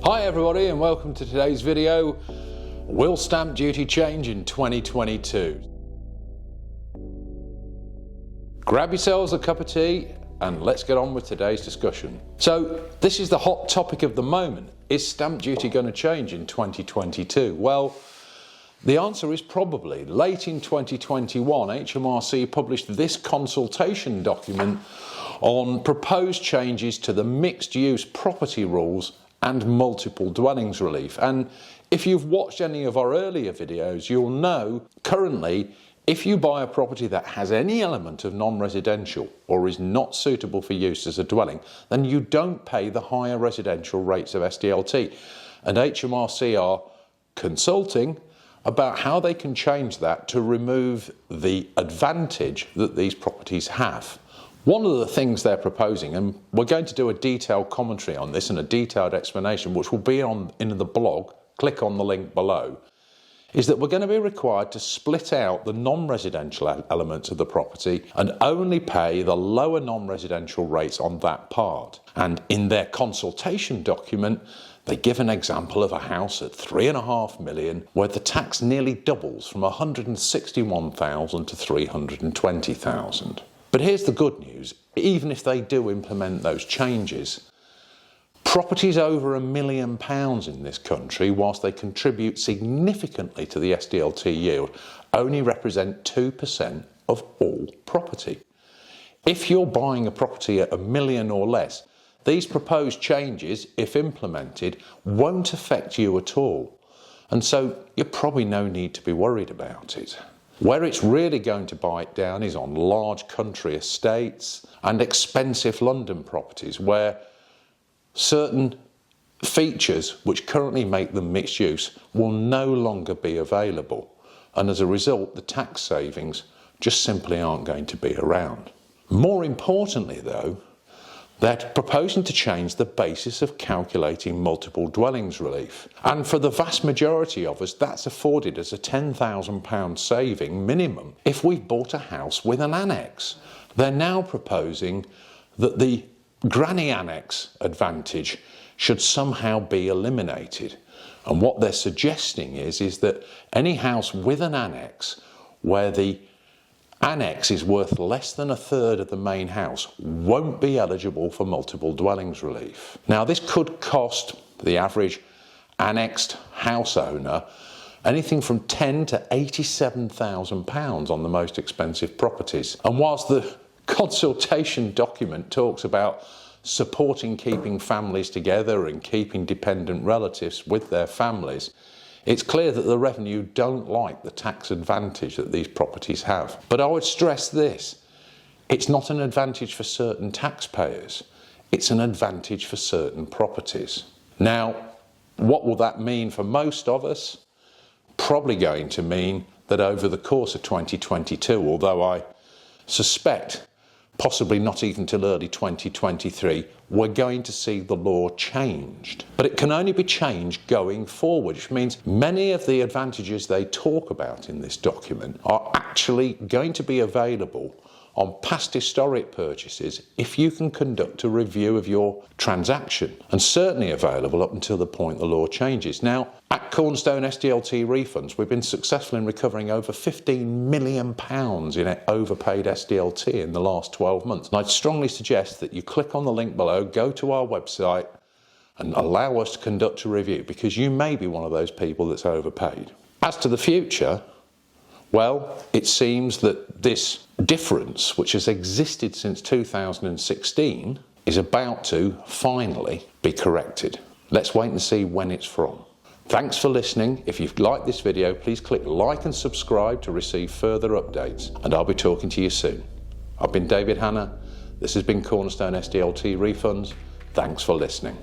Hi everybody and welcome to today's video. Will stamp duty change in 2022? Grab yourselves a cup of tea and let's get on with today's discussion. So this is the hot topic of the moment. Is stamp duty going to change in 2022? Well, the answer is probably. Late in 2021, HMRC published this consultation document on proposed changes to the mixed use property rules and multiple dwellings relief. And if you've watched any of our earlier videos, you'll know currently if you buy a property that has any element of non-residential or is not suitable for use as a dwelling, then you don't pay the higher residential rates of SDLT. And HMRC are consulting about how they can change that to remove the advantage that these properties have. One of the things they're proposing, and we're going to do a detailed commentary on this and a detailed explanation, which will be in the blog, click on the link below, is that we're going to be required to split out the non-residential elements of the property and only pay the lower non-residential rates on that part. And in their consultation document, they give an example of a house at 3.5 million where the tax nearly doubles from 161,000 to 320,000. But here's the good news, even if they do implement those changes, properties over £1 million in this country, whilst they contribute significantly to the SDLT yield, only represent 2% of all property. If you're buying a property at £1 million or less, these proposed changes, if implemented, won't affect you at all. And so you're probably no need to be worried about it. Where it's really going to bite down is on large country estates and expensive London properties where certain features which currently make them mixed use will no longer be available. And as a result, the tax savings just simply aren't going to be around. More importantly though, they're proposing to change the basis of calculating multiple dwellings relief. And for the vast majority of us, that's afforded as a £10,000 saving minimum if we've bought a house with an annex. They're now proposing that the granny annex advantage should somehow be eliminated. And what they're suggesting is that any house with an annex where the annex is worth less than 1/3 of the main house won't be eligible for multiple dwellings relief. Now this could cost the average annexed house owner anything from £10,000 to £87,000 on the most expensive properties. And whilst the consultation document talks about supporting keeping families together and keeping dependent relatives with their families, it's clear that the revenue don't like the tax advantage that these properties have. But I would stress this, it's not an advantage for certain taxpayers, it's an advantage for certain properties. Now, what will that mean for most of us? Probably going to mean that over the course of 2022, although I suspect possibly not even till early 2023, we're going to see the law changed. But it can only be changed going forward, which means many of the advantages they talk about in this document are actually going to be available on past historic purchases if you can conduct a review of your transaction, and certainly available up until the point the law changes. Now, at Cornerstone SDLT Refunds, we've been successful in recovering over £15 million in overpaid SDLT in the last 12 months. And I'd strongly suggest that you click on the link below, go to our website and allow us to conduct a review, because you may be one of those people that's overpaid. As to the future, well, it seems that this difference, which has existed since 2016, is about to finally be corrected. Let's wait and see when it's from. Thanks for listening. If you've liked this video, please click like and subscribe to receive further updates, and I'll be talking to you soon. I've been David Hanna. This has been Cornerstone SDLT Refunds. Thanks for listening.